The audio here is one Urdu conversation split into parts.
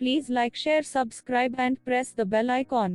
Please like, share, subscribe and press the bell icon.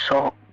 100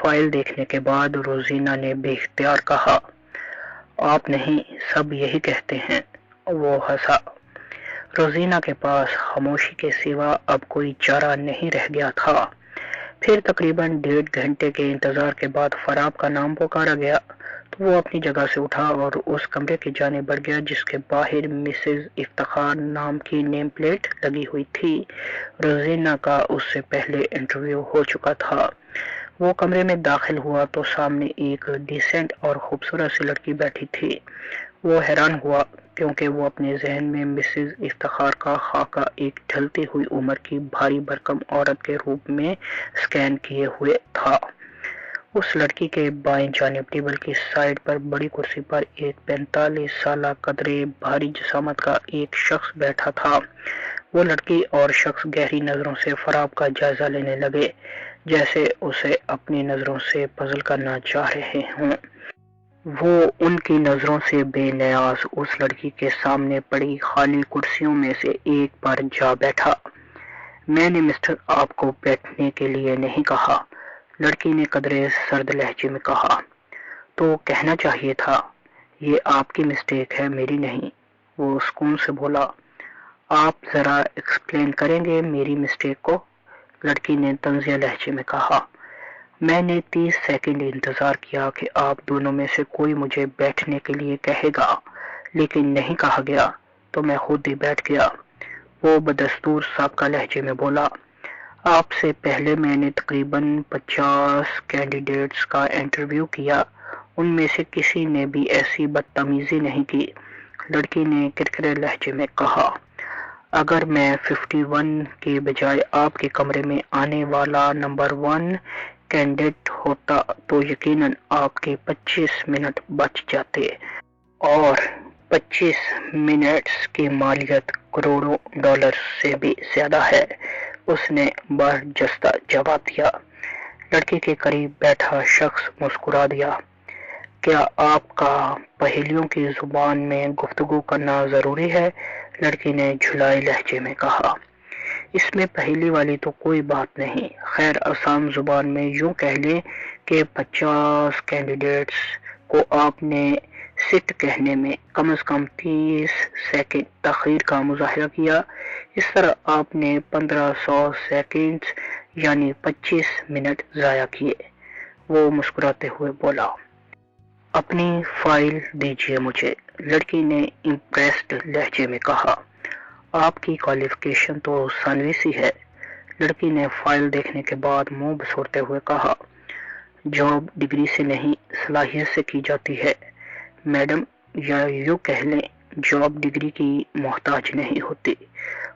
file دیکھنے کے بعد روزینہ نے بے اختیار کہا، آپ نہیں، سب یہی کہتے ہیں۔ وہ ہنسا۔ روزینہ کے پاس خاموشی کے سوا اب کوئی چارہ نہیں رہ گیا تھا۔ پھر تقریباً 1.5 گھنٹے کے انتظار کے بعد فراب کا نام پکارا گیا تو وہ اپنی جگہ سے اٹھا اور اس کمرے کی جانب بڑھ گیا جس کے باہر مسز افتخار نام کی نیم پلیٹ لگی ہوئی تھی۔ روزینہ کا اس سے پہلے انٹرویو ہو چکا تھا۔ وہ کمرے میں داخل ہوا تو سامنے ایک ڈیسنٹ اور خوبصورت سی لڑکی بیٹھی تھی۔ وہ حیران ہوا کیونکہ وہ اپنے ذہن میں مسز افتخار کا خاکہ ایک ڈھلتی ہوئی عمر کی بھاری بھرکم عورت کے روپ میں سکین کیے ہوئے تھا۔ اس لڑکی کے بائیں جانب ٹیبل کی سائڈ پر بڑی کرسی پر ایک 45 سالہ قدرے بھاری جسامت کا ایک شخص بیٹھا تھا۔ وہ لڑکی اور شخص گہری نظروں سے فراب کا جائزہ لینے لگے، جیسے اسے اپنی نظروں سے پزل کرنا چاہ رہے ہوں۔ وہ ان کی نظروں سے بے نیاز اس لڑکی کے سامنے پڑی خالی کرسیوں میں سے ایک پر جا بیٹھا۔ میں نے مسٹر آپ کو بیٹھنے کے لیے نہیں کہا، لڑکی نے قدرے سرد لہجے میں کہا۔ تو کہنا چاہیے تھا، یہ آپ کی مسٹیک ہے، میری نہیں، وہ سکون سے بولا۔ آپ ذرا ایکسپلین کریں گے میری مسٹیک کو؟ لڑکی نے طنزیہ لہجے میں کہا۔ میں نے 30 سیکنڈ انتظار کیا کہ آپ دونوں میں سے کوئی مجھے بیٹھنے کے لیے کہے گا، لیکن نہیں کہا گیا تو میں خود ہی بیٹھ گیا، وہ بدستور سابقہ لہجے میں بولا۔ آپ سے پہلے میں نے تقریباً 50 کینڈیڈیٹس کا انٹرویو کیا، ان میں سے کسی نے بھی ایسی بدتمیزی نہیں کی، لڑکی نے کرکرے لہجے میں کہا۔ اگر میں 51 کے بجائے آپ کے کمرے میں آنے والا نمبر 1 کینڈیڈیٹ ہوتا تو یقیناً آپ کے 25 منٹ بچ جاتے، اور 25 منٹس کی مالیت کروڑوں ڈالر سے بھی زیادہ ہے، اس نے برجستہ جواب دیا۔ لڑکی کے قریب بیٹھا شخص مسکرا دیا۔ کیا آپ کا پہیلیوں کی زبان میں گفتگو کرنا ضروری ہے؟ لڑکی نے جھلائے لہجے میں کہا۔ اس میں پہیلی والی تو کوئی بات نہیں، خیر آسان زبان میں یوں کہہ لیں کہ 50 کینڈیڈیٹس کو آپ نے سٹ کہنے میں کم از کم 30 سیکنڈ تاخیر کا مظاہرہ کیا، اس طرح آپ نے 1500 سیکنڈ یعنی 25 منٹ ضائع کیے، وہ مسکراتے ہوئے بولا۔ اپنی فائل دیجیے مجھے، لڑکی نے امپریسڈ لہجے میں کہا۔ آپ کی کوالیفیکیشن تو ثانوی سی ہے، لڑکی نے فائل دیکھنے کے بعد منہ بسوڑتے ہوئے کہا۔ جاب ڈگری سے نہیں، صلاحیت سے کی جاتی ہے میڈم، یا یوں کہہ لیں جاب ڈگری کی محتاج نہیں ہوتی،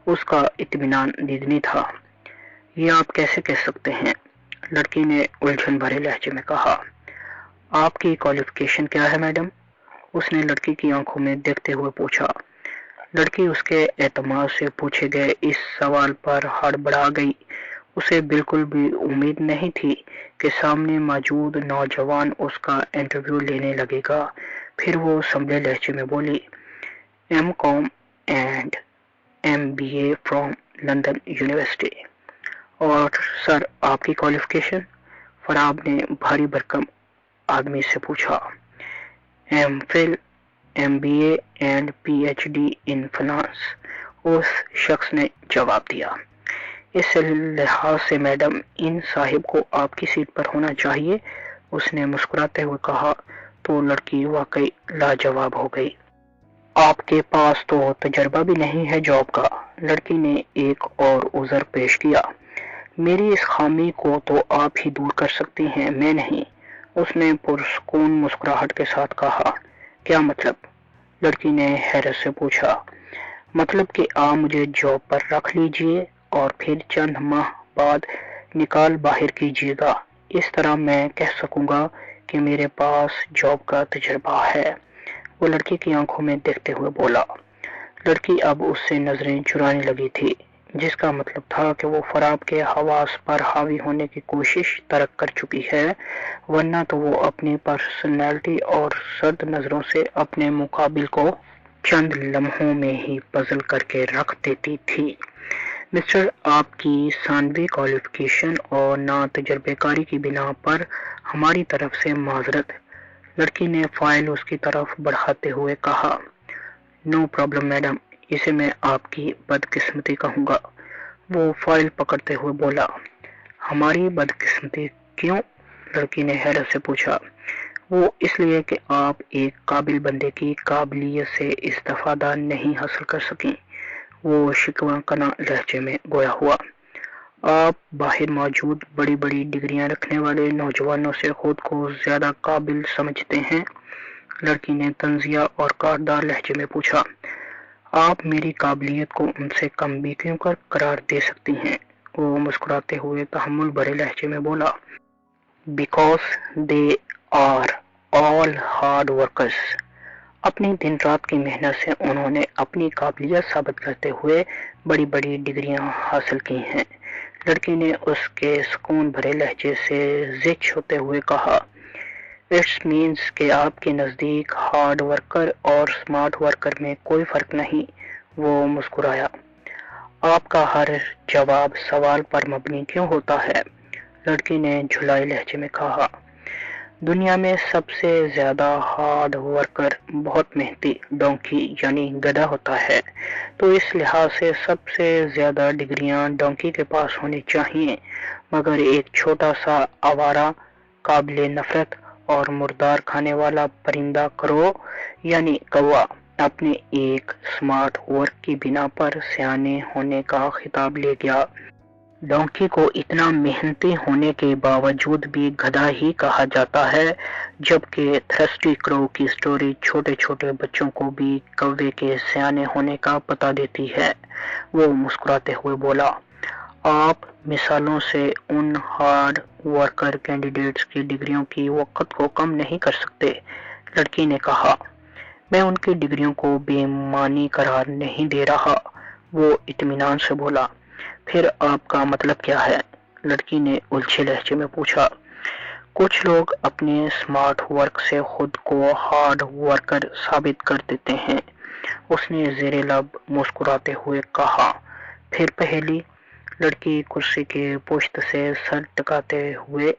اس کا اطمینان دیدنی تھا۔ یہ آپ کیسے کہہ سکتے ہیں؟ لڑکی نے الجھن بھرے لہجے میں کہا۔ آپ کی کوالیفیکیشن کیا ہے میڈم؟ اس نے لڑکی کی آنکھوں میں دیکھتے ہوئے پوچھا۔ لڑکی اس کے اعتماد سے پوچھے گئے اس سوال پر ہڑبڑا گئی، اسے بالکل بھی امید نہیں تھی کہ سامنے موجود نوجوان اس کا انٹرویو لینے لگے گا۔ پھر وہ سنبھلے لہجے میں بولی، M.Com and MBA from London university. اور سر آپ کی کوالیفیکیشن؟ فراب نے بھاری بھرکم آدمی سے پوچھا۔ M.Phil MBA and PhD in finance, اس شخص نے جواب دیا۔ اس لحاظ سے میڈم ان صاحب کو آپ کی سیٹ پر ہونا چاہیے، اس نے مسکراتے ہوئے کہا تو لڑکی واقعی لاجواب ہو گئی۔ آپ کے پاس تو تجربہ بھی نہیں ہے جاب کا، لڑکی نے ایک اور عذر پیش کیا۔ میری اس خامی کو تو آپ ہی دور کر سکتی ہیں، میں نہیں، اس نے پرسکون مسکراہٹ کے ساتھ کہا۔ کیا مطلب؟ لڑکی نے حیرت سے پوچھا۔ مطلب کہ آپ مجھے جاب پر رکھ لیجئے اور پھر چند ماہ بعد نکال باہر کیجیے گا، اس طرح میں کہہ سکوں گا کہ میرے پاس جاب کا تجربہ ہے، وہ لڑکی کی آنکھوں میں دیکھتے ہوئے بولا۔ لڑکی اب اس سے نظریں چرانے لگی تھی، جس کا مطلب تھا کہ وہ فراب کے حواس پر حاوی ہونے کی کوشش ترک کر چکی ہے، ورنہ تو وہ اپنی پرسنالٹی اور سرد نظروں سے اپنے مقابل کو چند لمحوں میں ہی پزل کر کے رکھ دیتی تھی۔ مسٹر، آپ کی ثانوی کوالیفیکیشن اور نا تجربے کاری کی بنا پر ہماری طرف سے معذرت۔ لڑکی نے فائل اس کی طرف بڑھاتے ہوئے کہا۔ نو پرابلم میڈم، اسے میں آپ کی بدقسمتی کہوں گا، وہ فائل پکڑتے ہوئے بولا۔ ہماری بدقسمتی کیوں؟ لڑکی نے حیرت سے پوچھا۔ وہ اس لیے کہ آپ ایک قابل بندے کی قابلیت سے استفادہ نہیں حاصل کر سکیں، وہ شکوہ کناں لہجے میں گویا ہوا۔ آپ باہر موجود بڑی بڑی ڈگریاں رکھنے والے نوجوانوں سے خود کو زیادہ قابل سمجھتے ہیں؟ لڑکی نے طنزیہ اور کاردار لہجے میں پوچھا۔ آپ میری قابلیت کو ان سے کم بھی کیوں کر قرار دے سکتی ہیں؟ وہ مسکراتے ہوئے تحمل بھرے لہجے میں بولا۔ Because they are all hard workers. اپنی دن رات کی محنت سے انہوں نے اپنی قابلیت ثابت کرتے ہوئے بڑی بڑی ڈگریاں حاصل کی ہیں۔ لڑکی نے اس کے سکون بھرے لہجے سے زچ ہوتے ہوئے کہا۔ اٹس مینس کہ آپ کے نزدیک ہارڈ ورکر اور سمارٹ ورکر میں کوئی فرق نہیں، وہ مسکرایا۔ آپ کا ہر جواب سوال پر مبنی کیوں ہوتا ہے؟ لڑکی نے جھلائی لہجے میں کہا۔ دنیا میں سب سے زیادہ ہارڈ ورکر بہت محنتی ڈونکی یعنی گدھا ہوتا ہے، تو اس لحاظ سے سب سے زیادہ ڈگریاں ڈونکی کے پاس ہونی چاہیے، مگر ایک چھوٹا سا آوارہ، قابل نفرت اور مردار کھانے والا پرندہ کرو یعنی کوا اپنے ایک سمارٹ ورک کی بنا پر سیانے ہونے کا خطاب لے گیا۔ ڈونکی کو اتنا محنتی ہونے کے باوجود بھی گدھا ہی کہا جاتا ہے، جبکہ تھرسٹی کرو کی سٹوری چھوٹے چھوٹے بچوں کو بھی کوے کے سیانے ہونے کا پتہ دیتی ہے۔ وہ مسکراتے ہوئے بولا۔ آپ مثالوں سے ان ہارڈ ورکر کینڈیڈیٹس کی ڈگریوں کی وقت کو کم نہیں کر سکتے، لڑکی نے کہا۔ میں ان کی ڈگریوں کو بے معنی قرار نہیں دے رہا، وہ اطمینان سے بولا۔ پھر آپ کا مطلب کیا ہے؟ لڑکی نے الجھے لہجے میں پوچھا۔ کچھ لوگ اپنے سمارٹ ورک سے خود کو ہارڈ ورکر ثابت کر دیتے ہیں، اس نے زیر لب مسکراتے ہوئے کہا۔ پھر پہلی؟ لڑکی کرسی کے پشت سے سر ٹکاتے ہوئے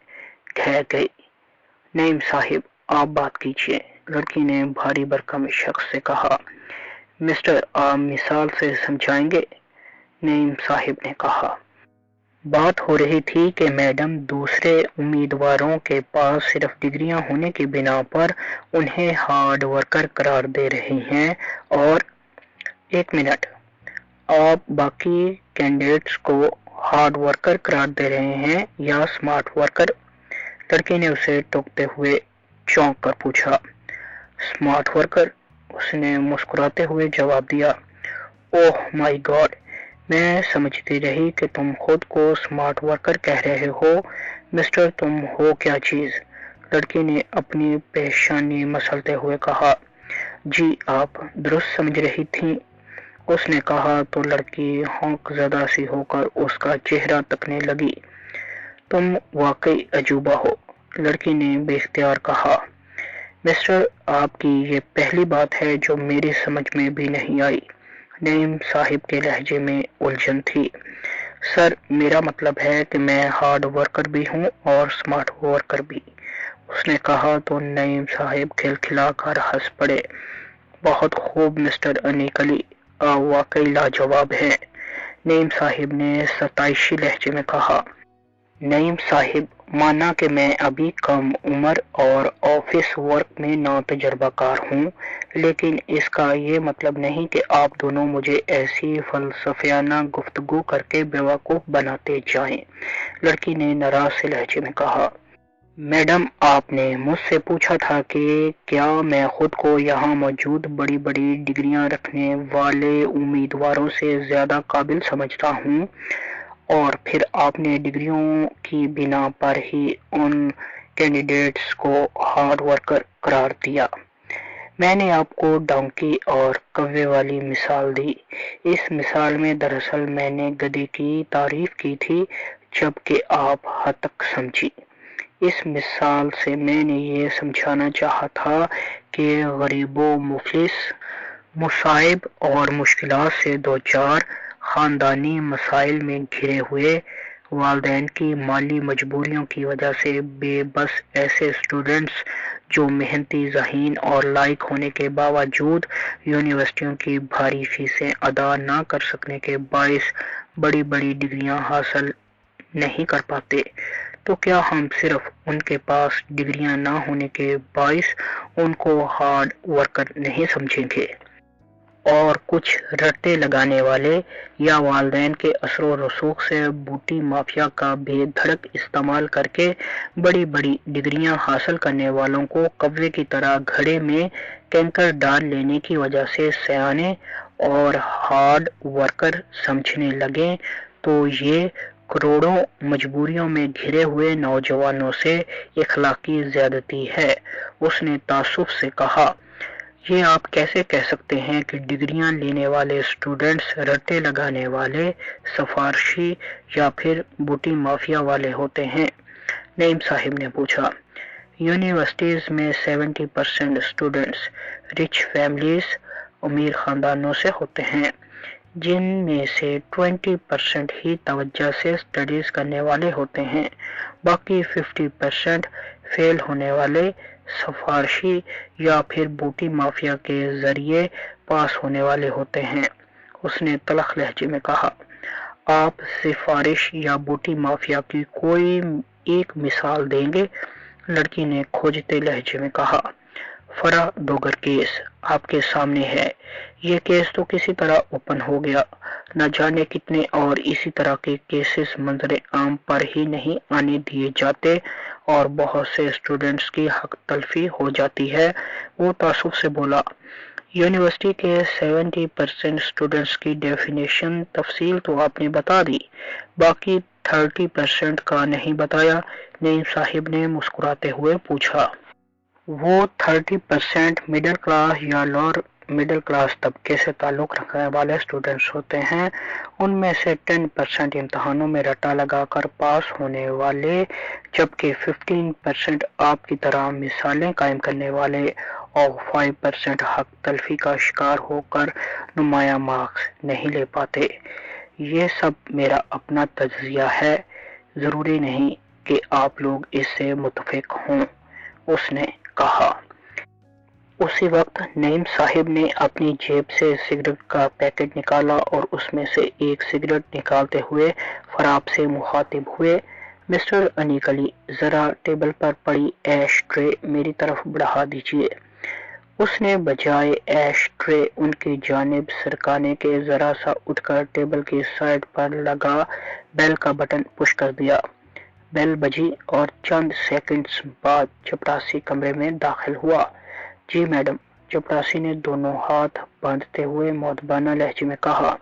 کہہ گئی۔ نعیم صاحب، آپ بات کیجیے، لڑکی نے بھاری بھرکم شخص سے کہا۔ مسٹر، آپ مثال سے سمجھائیں گے؟ نعیم صاحب نے کہا۔ بات ہو رہی تھی کہ میڈم دوسرے امیدواروں کے پاس صرف ڈگریاں ہونے کی بنا پر انہیں ہارڈ ورکر قرار دے رہی ہیں اور ایک منٹ، آپ باقی کینڈیڈیٹس کو ہارڈ ورکر قرار دے رہے ہیں یا سمارٹ ورکر؟ لڑکی نے اسے ٹوکتے ہوئے چونک کر پوچھا۔ سمارٹ ورکر، اس نے مسکراتے ہوئے جواب دیا۔ اوہ مائی گاڈ، میں سمجھتی رہی کہ تم خود کو سمارٹ ورکر کہہ رہے ہو۔ مسٹر، تم ہو کیا چیز؟ لڑکی نے اپنی پیشانی مسلتے ہوئے کہا۔ جی آپ درست سمجھ رہی تھیں، اس نے کہا تو لڑکی ہونک زدہ سی ہو کر اس کا چہرہ تکنے لگی۔ تم واقعی عجوبہ ہو، لڑکی نے بے اختیار کہا۔ مسٹر، آپ کی یہ پہلی بات ہے جو میری سمجھ میں بھی نہیں آئی۔ نعیم صاحب کے لہجے میں الجھن تھی۔ سر، میرا مطلب ہے کہ میں ہارڈ ورکر بھی ہوں اور سمارٹ ورکر بھی، اس نے کہا تو نعیم صاحب کھلکھلا کر ہنس پڑے۔ بہت خوب مسٹر انیکلی، آپ واقعی لاجواب ہیں، نعیم صاحب نے ستائشی لہجے میں کہا۔ نعیم صاحب، مانا کہ میں ابھی کم عمر اور آفس ورک میں ناتجربہ کار ہوں، لیکن اس کا یہ مطلب نہیں کہ آپ دونوں مجھے ایسی فلسفیانہ گفتگو کر کے بیوقوف بناتے جائیں، لڑکی نے ناراض سے لہجے میں کہا۔ میڈم، آپ نے مجھ سے پوچھا تھا کہ کیا میں خود کو یہاں موجود بڑی بڑی ڈگریاں رکھنے والے امیدواروں سے زیادہ قابل سمجھتا ہوں، اور پھر آپ نے ڈگریوں کی بنا پر ہی ان کینڈیڈیٹس کو ہارڈ ورکر قرار دیا۔ میں نے آپ کو ڈونکی اور کوے والی مثال دی۔ اس مثال میں دراصل میں نے گدھے کی تعریف کی تھی، جبکہ آپ ہتک سمجھی۔ اس مثال سے میں نے یہ سمجھانا چاہا تھا کہ غریب و مفلس، مصائب اور مشکلات سے دوچار خاندانی مسائل میں گھرے ہوئے، والدین کی مالی مجبوریوں کی وجہ سے بے بس ایسے اسٹوڈنٹس جو محنتی، ذہین اور لائق ہونے کے باوجود یونیورسٹیوں کی بھاری فیسیں ادا نہ کر سکنے کے باعث بڑی بڑی ڈگریاں حاصل نہیں کر پاتے، تو کیا ہم صرف ان کے پاس ڈگریاں نہ ہونے کے باعث ان کو ہارڈ ورکر نہیں سمجھیں گے؟ اور کچھ رٹے لگانے والے یا والدین کے اثر و رسوخ سے بوٹی مافیا کا بے دھڑک استعمال کر کے بڑی بڑی ڈگریاں حاصل کرنے والوں کو کوے کی طرح گھڑے میں کینکر ڈال لینے کی وجہ سے سیانے اور ہارڈ ورکر سمجھنے لگیں، تو یہ کروڑوں مجبوریوں میں گھرے ہوئے نوجوانوں سے اخلاقی زیادتی ہے۔ اس نے تعصب سے کہا، یہ آپ کیسے کہہ سکتے ہیں کہ ڈگریاں لینے والے اسٹوڈنٹس رٹے لگانے والے، سفارشی یا پھر بوٹی مافیا والے ہوتے ہیں؟ نعیم صاحب نے پوچھا۔ یونیورسٹیز میں 70% اسٹوڈنٹس رچ فیملیز، امیر خاندانوں سے ہوتے ہیں، جن میں سے 20% ہی توجہ سے اسٹڈیز کرنے والے ہوتے ہیں، باقی 50% فیل ہونے والے، سفارشی یا پھر بوٹی مافیا کے ذریعے پاس ہونے والے ہوتے ہیں۔ اس نے تلخ لہجے میں کہا، آپ سفارش یا بوٹی مافیا کی کوئی ایک مثال دیں گے؟ لڑکی نے کھوجتے لہجے میں کہا، فرا دوگر کیس آپ کے سامنے ہے۔ یہ کیس تو کسی طرح اوپن ہو گیا، نہ جانے کتنے اور اسی طرح کے کیسز منظر عام پر ہی نہیں آنے دیے جاتے اور بہت سے اسٹوڈنٹس کی حق تلفی ہو جاتی ہے۔ وہ تعصب سے بولا، یونیورسٹی کے 70% اسٹوڈنٹس کی ڈیفینیشن تفصیل تو آپ نے بتا دی، باقی 30% کا نہیں بتایا؟ نعیم صاحب نے مسکراتے ہوئے پوچھا۔ وہ 30% مڈل کلاس یا لوور مڈل کلاس طبقے سے تعلق رکھنے والے اسٹوڈنٹس ہوتے ہیں، ان میں سے 10% امتحانوں میں رٹا لگا کر پاس ہونے والے، جبکہ 15% آپ کی طرح مثالیں قائم کرنے والے اور 5% حق تلفی کا شکار ہو کر نمایاں مارکس نہیں لے پاتے۔ یہ سب میرا اپنا تجزیہ ہے، ضروری نہیں کہ آپ لوگ اس سے متفق ہوں، اس نے کہا۔ اسی وقت نعیم صاحب نے اپنی جیب سے سگریٹ کا پیکٹ نکالا اور اس میں سے ایک سگریٹ نکالتے ہوئے فراب سے مخاطب ہوئے، مسٹر انیک علی، ذرا ٹیبل پر پڑی ایش ٹرے میری طرف بڑھا دیجیے۔ اس نے بجائے ایش ٹرے ان کی جانب سرکانے کے ذرا سا اٹھ کر ٹیبل کی سائڈ پر لگا بیل کا بٹن پش کر دیا۔ بیل بجی اور چند سیکنڈز بعد چپڑاسی کمرے میں داخل ہوا۔ جی میڈم، چپڑاسی نے دونوں ہاتھ باندھتے ہوئے مؤدبانہ لہجے میں کہا،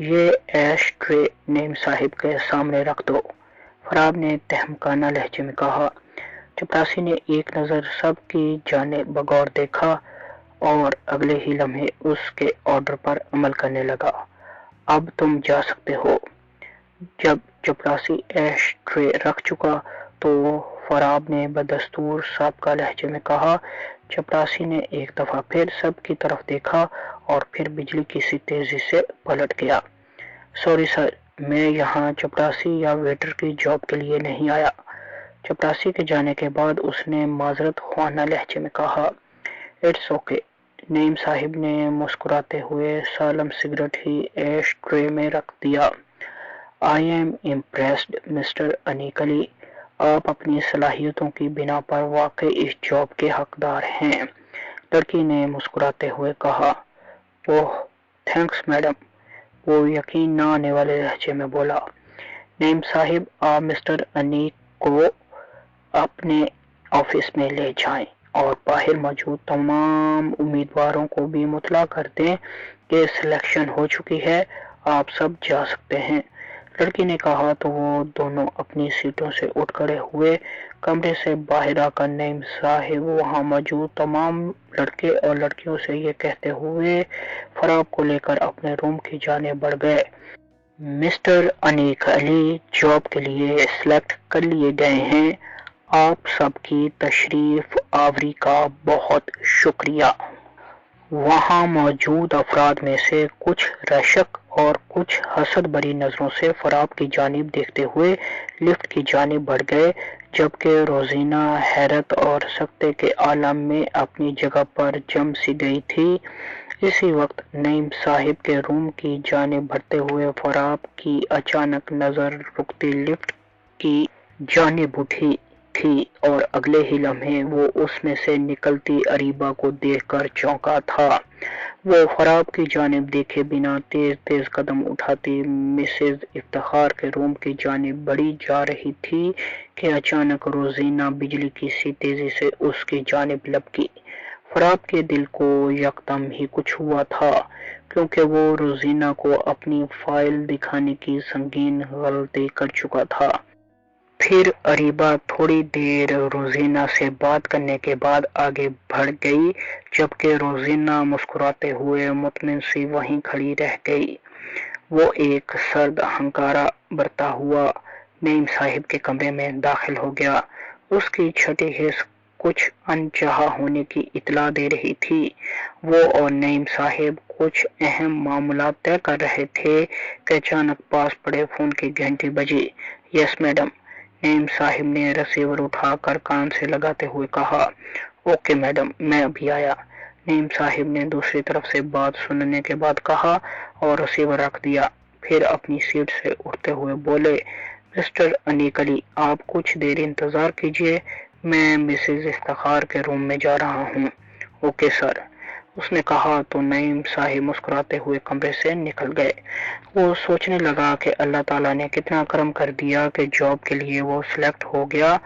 یہ ایش ٹرے نعیم صاحب کے سامنے رکھ دو۔ فراب نے تہمکانہ لہجے میں کہا۔ چپڑاسی نے ایک نظر سب کی جانب بغور دیکھا اور اگلے ہی لمحے اس کے آرڈر پر عمل کرنے لگا۔ اب تم جا سکتے ہو۔ جب چپڑاسی ایش ٹرے رکھ چکا تو فراب نے بدستور سابقہ لہجے میں کہا۔ چپڑاسی نے ایک دفعہ پھر سب کی طرف دیکھا اور پھر بجلی کی سی تیزی سے پلٹ گیا۔ سوری سر، میں یہاں چپڑاسی یا ویٹر کی جاب کے لیے نہیں آیا۔ چپڑاسی کے جانے کے بعد اس نے معذرت خواہ لہجے میں کہا، اٹس اوکے۔ نعیم صاحب نے مسکراتے ہوئے سالم سگریٹ ہی ایش ٹرے میں رکھ دیا۔ آئی ایم امپریسڈ مسٹر انیک علی، آپ اپنی صلاحیتوں کی بنا پر واقعی اس جاب کے حقدار ہیں، لڑکی نے مسکراتے ہوئے کہا۔ اوہ تھینکس میڈم، وہ یقین نہ آنے والے لہجے میں بولا۔ نعیم صاحب، آپ مسٹر انیک کو اپنے آفس میں لے جائیں اور باہر موجود تمام امیدواروں کو بھی مطلع کر دیں کہ سلیکشن ہو چکی ہے، آپ سب جا سکتے ہیں۔ لڑکی نے کہا تو وہ دونوں اپنی سیٹوں سے اٹھ کھڑے ہوئے۔ کمرے سے باہر آ کر نعیم صاحب وہاں موجود تمام لڑکے اور لڑکیوں سے یہ کہتے ہوئے فراب کو لے کر اپنے روم کی جانب بڑھ گئے، مسٹر انیک علی جاب کے لیے سلیکٹ کر لیے گئے ہیں، آپ سب کی تشریف آوری کا بہت شکریہ۔ وہاں موجود افراد میں سے کچھ رشک اور کچھ حسد بری نظروں سے فراب کی جانب دیکھتے ہوئے لفٹ کی جانب بڑھ گئے، جبکہ روزینہ حیرت اور سکتے کے عالم میں اپنی جگہ پر جم سی گئی تھی۔ اسی وقت نعیم صاحب کے روم کی جانب بڑھتے ہوئے فراب کی اچانک نظر رکتی لفٹ کی جانب اٹھی تھی اور اگلے ہی لمحے وہ اس میں سے نکلتی اریبہ کو دیکھ کر چونکا تھا۔ وہ فراب کی جانب دیکھے بنا تیز تیز قدم اٹھاتی مسز افتخار کے روم کی جانب بڑھی جا رہی تھی کہ اچانک روزینہ بجلی کی سی تیزی سے اس کی جانب لپکی۔ فراب کے دل کو یکدم ہی کچھ ہوا تھا، کیونکہ وہ روزینہ کو اپنی فائل دکھانے کی سنگین غلطی کر چکا تھا۔ پھر اریبہ تھوڑی دیر روزینہ سے بات کرنے کے بعد آگے بڑھ گئی، جبکہ روزینہ مسکراتے ہوئے مطمئن سی وہیں کھڑی رہ گئی۔ وہ ایک سرد ہنکارا برتا ہوا نعیم صاحب کے کمرے میں داخل ہو گیا۔ اس کی چھٹی حس کچھ انچاہا ہونے کی اطلاع دے رہی تھی۔ وہ اور نعیم صاحب کچھ اہم معاملات طے کر رہے تھے کہ اچانک پاس پڑے فون کی گھنٹی بجی۔ یس میڈم، نعیم صاحب نے ریسیور اٹھا کر کان سے لگاتے ہوئے کہا۔ اوکے میڈم، میں ابھی آیا، نعیم صاحب نے دوسری طرف سے بات سننے کے بعد کہا اور ریسیور رکھ دیا۔ پھر اپنی سیٹ سے اٹھتے ہوئے بولے، مسٹر انیکلی، آپ کچھ دیر انتظار کیجیے، میں مسز افتخار کے روم میں جا رہا ہوں۔ اوکے سر، اس نے کہا تو نعیم صاحب مسکراتے ہوئے کمرے سے نکل گئے۔ وہ سوچنے لگا کہ اللہ تعالیٰ نے کتنا کرم کر دیا کہ جاب کے لیے وہ سلیکٹ ہو گیا۔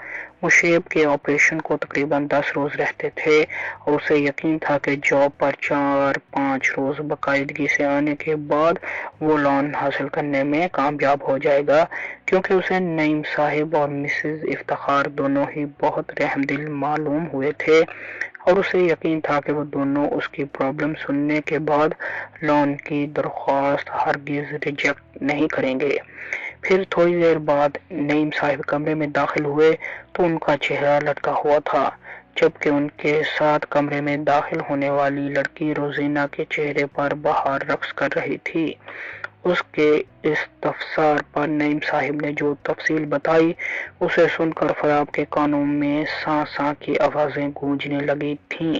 مشیب کے آپریشن کو تقریباً 10 روز رہتے تھے اور اسے یقین تھا کہ جاب پر 4-5 روز باقاعدگی سے آنے کے بعد وہ لون حاصل کرنے میں کامیاب ہو جائے گا، کیونکہ اسے نعیم صاحب اور مسز افتخار دونوں ہی بہت رحم دل معلوم ہوئے تھے اور اسے یقین تھا کہ وہ دونوں اس کی پرابلم سننے کے بعد لون کی درخواست ہرگز ریجیکٹ نہیں کریں گے۔ پھر تھوڑی دیر بعد نعیم صاحب کمرے میں داخل ہوئے تو ان کا چہرہ لٹکا ہوا تھا، جبکہ ان کے ساتھ کمرے میں داخل ہونے والی لڑکی روزینہ کے چہرے پر بہار رقص کر رہی تھی۔ اس کے استفسار پر نعیم صاحب نے جو تفصیل بتائی، اسے سن کر فراب کے کانوں میں ساں ساں کی آوازیں گونجنے لگی تھیں۔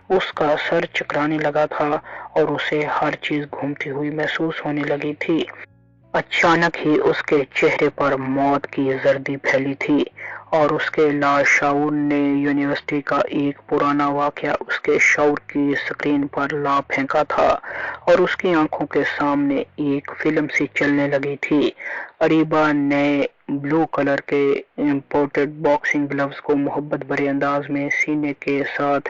اس کا سر چکرانے لگا تھا اور اسے ہر چیز گھومتی ہوئی محسوس ہونے لگی تھی۔ اچانک ہی اس کے چہرے پر موت کی زردی پھیلی تھی اور اس کے لاشعور نے یونیورسٹی کا ایک پرانا واقعہ اس کے شعور کی سکرین پر لا پھینکا تھا اور اس کی آنکھوں کے سامنے ایک فلم سی چلنے لگی تھی۔ اریبہ نئے بلو کلر کے امپورٹڈ باکسنگ گلوز کو محبت بھرے انداز میں سینے کے ساتھ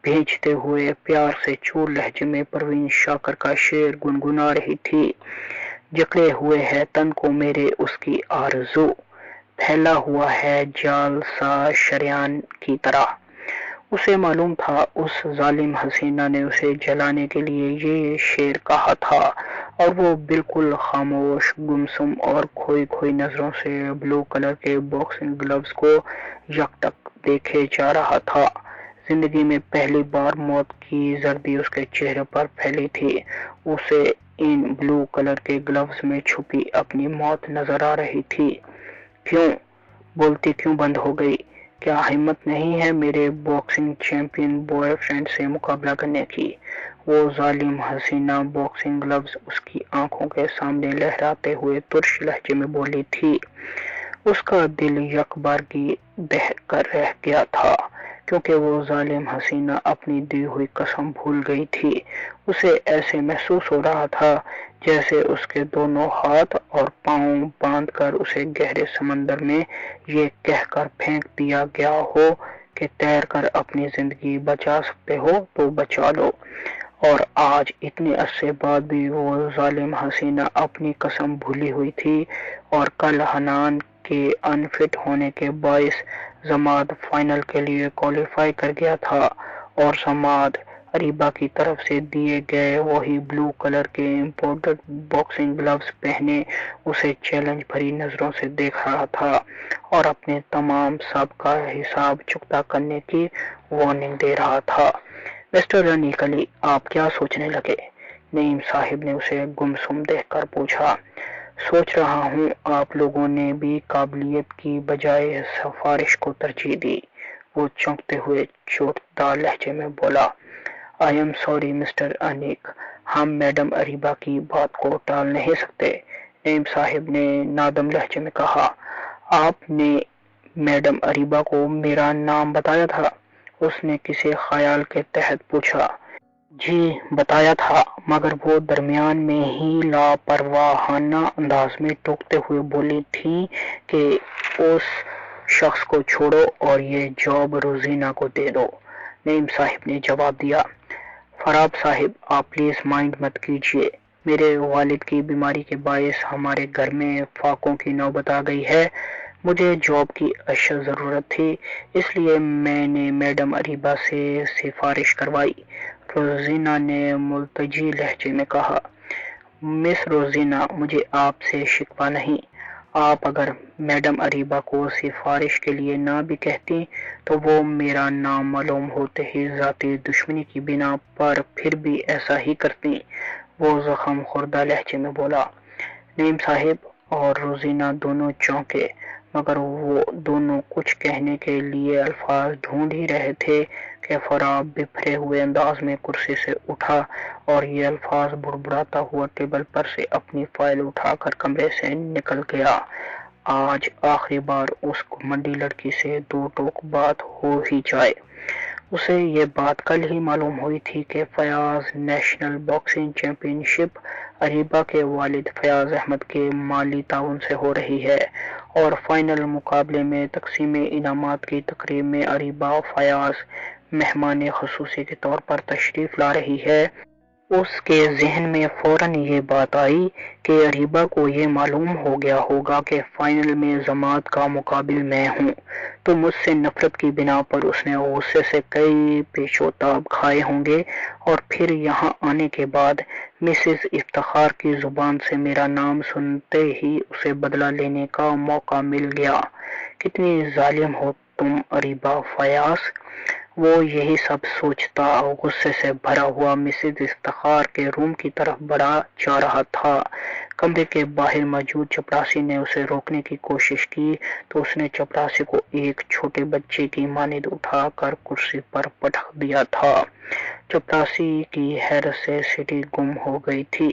بھینچتے ہوئے پیار سے چور لہجے میں پروین شاکر کا شعر گنگنا رہی تھی۔ جکڑے ہوئے ہے تن کو میرے اس کی آرزو، پھیلا ہوا ہے جال سا شریان کی طرح۔ اسے معلوم تھا اس ظالم حسینہ نے اسے جلانے کے لیے یہ شعر کہا تھا، اور وہ بالکل خاموش، گمسم اور کھوئی کھوئی نظروں سے بلو کلر کے باکسنگ گلوز کو یکٹک دیکھے جا رہا تھا۔ زندگی میں پہلی بار موت کی زردی اس کے چہرے پر پھیلی تھی۔ اسے ان بلو کلر کے گلوز میں چھپی اپنی موت نظر آ رہی تھی۔ کیوں بولتی کیوں بند ہو گئی؟ کیا ہمت نہیں ہے میرے باکسنگ چیمپئن بوائے فرینڈ سے مقابلہ کرنے کی؟ وہ ظالم حسینہ باکسنگ گلوز اس کی آنکھوں کے سامنے لہراتے ہوئے ترش لہجے میں بولی تھی۔ اس کا دل یک بارگی دہک کر رہ گیا تھا، کیونکہ وہ ظالم حسینہ اپنی دی ہوئی قسم بھول گئی تھی۔ اسے ایسے محسوس ہو رہا تھا جیسے اس کے دونوں ہاتھ اور پاؤں باندھ کر اسے گہرے سمندر میں یہ کہہ کر پھینک دیا گیا ہو کہ تیر کر اپنی زندگی بچا سکتے ہو تو بچا لو۔ اور آج اتنے عرصے بعد بھی وہ ظالم حسینہ اپنی قسم بھولی ہوئی تھی، اور کل حنان کے انفٹ ہونے کے باعث ضماد فائنل کے لیے کوالیفائی کر گیا تھا، اور ضماد اریبہ کی طرف سے دیے گئے وہی بلو کلر کے امپورٹڈ باکسنگ گلوز پہنے اسے چیلنج بھری نظروں سے دیکھ رہا تھا اور اپنے تمام سابقہ حساب چکتا کرنے کی وارننگ دے رہا تھا۔ مسٹر انیکلی، آپ کیا سوچنے لگے؟ نعیم صاحب نے اسے گمسم دیکھ کر پوچھا۔ سوچ رہا ہوں آپ لوگوں نے بھی قابلیت کی بجائے سفارش کو ترجیح دی۔ وہ چونکتے ہوئے چوٹدار لہجے میں بولا۔ آئی ایم سوری مسٹر انیک، ہم میڈم اریبہ کی بات کو ٹال نہیں سکتے، نعیم صاحب نے نادم لہجے میں کہا۔ آپ نے میڈم اریبہ کو میرا نام بتایا تھا؟ اس نے کسی خیال کے تحت پوچھا۔ جی بتایا تھا، مگر وہ درمیان میں ہی لاپرواہانہ انداز میں ٹوکتے ہوئے بولی تھی کہ اس شخص کو چھوڑو اور یہ جاب روزینہ کو دے دو۔ نعیم صاحب نے جواب دیا۔ فراب صاحب آپ پلیز مائنڈ مت کیجیے، میرے والد کی بیماری کے باعث ہمارے گھر میں فاقوں کی نوبت آ گئی ہے۔ مجھے جاب کی اشد ضرورت تھی، اس لیے میں نے میڈم اریبہ سے سفارش کروائی، روزینہ نے ملتجی لہجے میں کہا۔ مس روزینہ، مجھے آپ سے شکوہ نہیں، آپ اگر میڈم اریبہ کو سفارش کے لیے نہ بھی کہتی تو وہ میرا نام معلوم ہوتے ہی ذاتی دشمنی کی بنا پر پھر بھی ایسا ہی کرتی، وہ زخم خوردہ لہجے میں بولا۔ نعیم صاحب اور روزینہ دونوں چونکے، مگر وہ دونوں کچھ کہنے کے لیے الفاظ ڈھونڈ ہی رہے تھے کہ فراب بفرے ہوئے انداز میں کرسی سے اٹھا اور یہ الفاظ بڑبڑاتا ہوا ٹیبل پر سے اپنی فائل اٹھا کر کمرے سے نکل گیا۔ آج آخری بار اس گھمنڈی لڑکی سے دو ٹوک بات ہو ہی جائے۔ اسے یہ بات کل ہی معلوم ہوئی تھی کہ فیاض نیشنل باکسنگ چیمپئن شپ اریبہ کے والد فیاض احمد کے مالی تعاون سے ہو رہی ہے اور فائنل مقابلے میں تقسیم انعامات کی تقریب میں اریبہ فیاض مہمان خصوصی کے طور پر تشریف لا رہی ہے۔ اس کے ذہن میں فوراً یہ بات آئی کہ اریبہ کو یہ معلوم ہو گیا ہوگا کہ فائنل میں ضماد کا مقابل میں ہوں، تو مجھ سے نفرت کی بنا پر اس نے غصے سے کئی پیچ و تاب کھائے ہوں گے اور پھر یہاں آنے کے بعد مسز افتخار کی زبان سے میرا نام سنتے ہی اسے بدلہ لینے کا موقع مل گیا۔ کتنی ظالم ہو تم اریبہ فیاض! وہ یہی سب سوچتا غصے سے بھرا ہوا مسز افتخار کے روم کی طرف بڑھا جا رہا تھا۔ کمرے کے باہر موجود چپراسی نے اسے روکنے کی کوشش کی تو اس نے چپراسی کو ایک چھوٹے بچے کی مانند اٹھا کر کرسی پر پٹک دیا تھا۔ چپراسی کی حیرت سے سیٹی گم ہو گئی تھی۔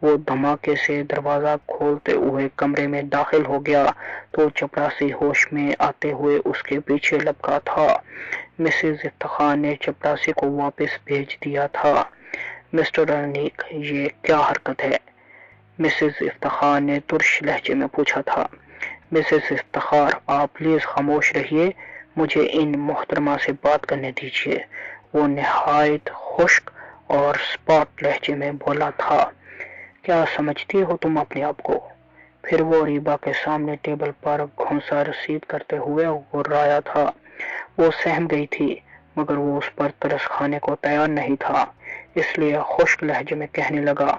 وہ دھماکے سے دروازہ کھولتے ہوئے کمرے میں داخل ہو گیا تو چپراسی ہوش میں آتے ہوئے اس کے پیچھے لپکا تھا۔ مسز افتخار نے چپراسی کو واپس بھیج دیا تھا۔ مسٹر انیک، یہ کیا حرکت ہے؟ مسز افتخار نے ترش لہجے میں پوچھا تھا۔ مسز افتخار آپ پلیز خاموش رہیے، مجھے ان محترمہ سے بات کرنے دیجیے، وہ نہایت خشک اور سپاٹ لہجے میں بولا تھا۔ کیا سمجھتی ہو تم اپنے آپ کو؟ پھر وہ اریبہ کے سامنے ٹیبل پر گھونسا رسید کرتے ہوئے غرایا تھا۔ وہ سہم گئی تھی، مگر وہ اس پر ترس کھانے کو تیار نہیں تھا، اس لیے خشک لہجے میں کہنے لگا۔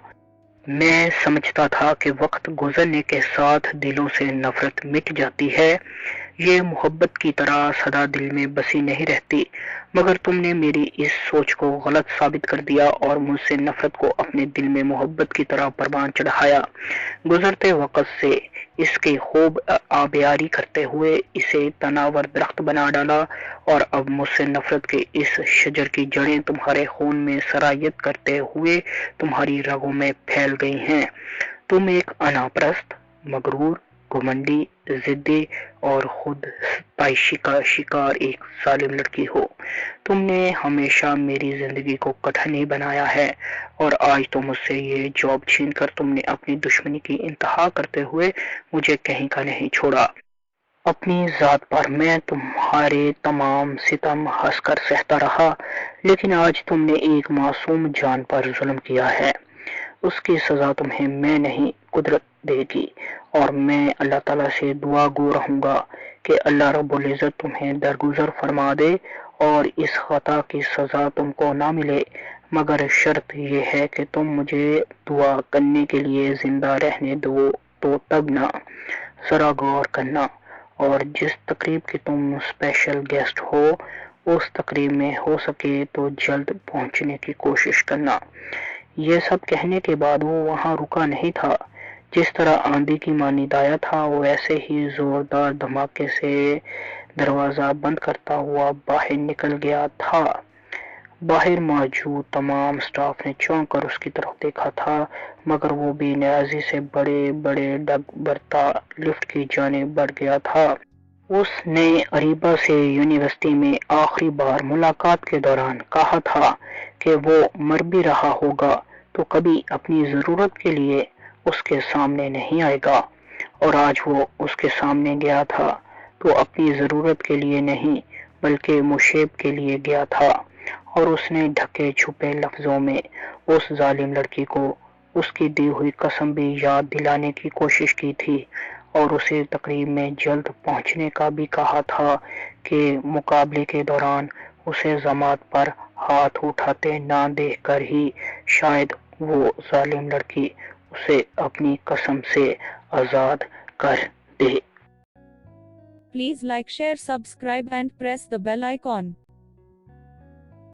میں سمجھتا تھا کہ وقت گزرنے کے ساتھ دلوں سے نفرت مٹ جاتی ہے، یہ محبت کی طرح سدا دل میں بسی نہیں رہتی، مگر تم نے میری اس سوچ کو غلط ثابت کر دیا اور مجھ سے نفرت کو اپنے دل میں محبت کی طرح پروان چڑھایا۔ گزرتے وقت سے اس کی خوب آبیاری کرتے ہوئے اسے تناور درخت بنا ڈالا اور اب مجھ سے نفرت کے اس شجر کی جڑیں تمہارے خون میں سرایت کرتے ہوئے تمہاری رگوں میں پھیل گئی ہیں۔ تم ایک انا پرست، مغرور، گھمنڈی، ضدی اور خود ستائشی کا شکار ایک ظالم لڑکی ہو۔ تم نے ہمیشہ میری زندگی کو کٹھن ہی بنایا ہے اور آج تو مجھ سے یہ جاب چھین کر تم نے اپنی دشمنی کی انتہا کرتے ہوئے مجھے کہیں کا نہیں چھوڑا۔ اپنی ذات پر میں تمہارے تمام ستم ہنس کر سہتا رہا، لیکن آج تم نے ایک معصوم جان پر ظلم کیا ہے۔ اس کی سزا تمہیں میں نہیں قدرت دے گی، اور میں اللہ تعالیٰ سے دعا گو رہوں گا کہ اللہ رب العزت تمہیں درگزر فرما دے اور اس خطا کی سزا تم کو نہ ملے، مگر شرط یہ ہے کہ تم مجھے دعا کرنے کے لیے زندہ رہنے دو، تو تب نہ، ذرا غور کرنا، اور جس تقریب کی تم اسپیشل گیسٹ ہو اس تقریب میں ہو سکے تو جلد پہنچنے کی کوشش کرنا۔ یہ سب کہنے کے بعد وہ وہاں رکا نہیں تھا۔ جس طرح آندھی کی مانند آیا تھا ویسے ہی زوردار دھماکے سے دروازہ بند کرتا ہوا باہر نکل گیا تھا۔ باہر موجود تمام سٹاف نے چونک کر اس کی طرف دیکھا تھا، مگر وہ بے نیازی سے بڑے بڑے ڈگ برتا لفٹ کی جانب بڑھ گیا تھا۔ اس نے اریبہ سے یونیورسٹی میں آخری بار ملاقات کے دوران کہا تھا کہ وہ مر بھی رہا ہوگا تو کبھی اپنی ضرورت کے لیے اس کے سامنے نہیں آئے گا، اور آج وہ اس کے سامنے گیا تھا تو اپنی ضرورت کے لیے نہیں بلکہ مشیب کے لیے گیا تھا، اور اس نے ڈھکے چھپے لفظوں میں اس ظالم لڑکی کو اس کی دی ہوئی قسم بھی یاد دلانے کی کوشش کی تھی، اور اسے تقریب میں جلد پہنچنے کا بھی کہا تھا کہ مقابلے کے دوران اسے ضمانت پر ہاتھ اٹھاتے نہ دیکھ کر ہی شاید وہ ظالم لڑکی اسے اپنی قسم سے آزاد کر دے۔ Please like, share, subscribe and press the bell icon.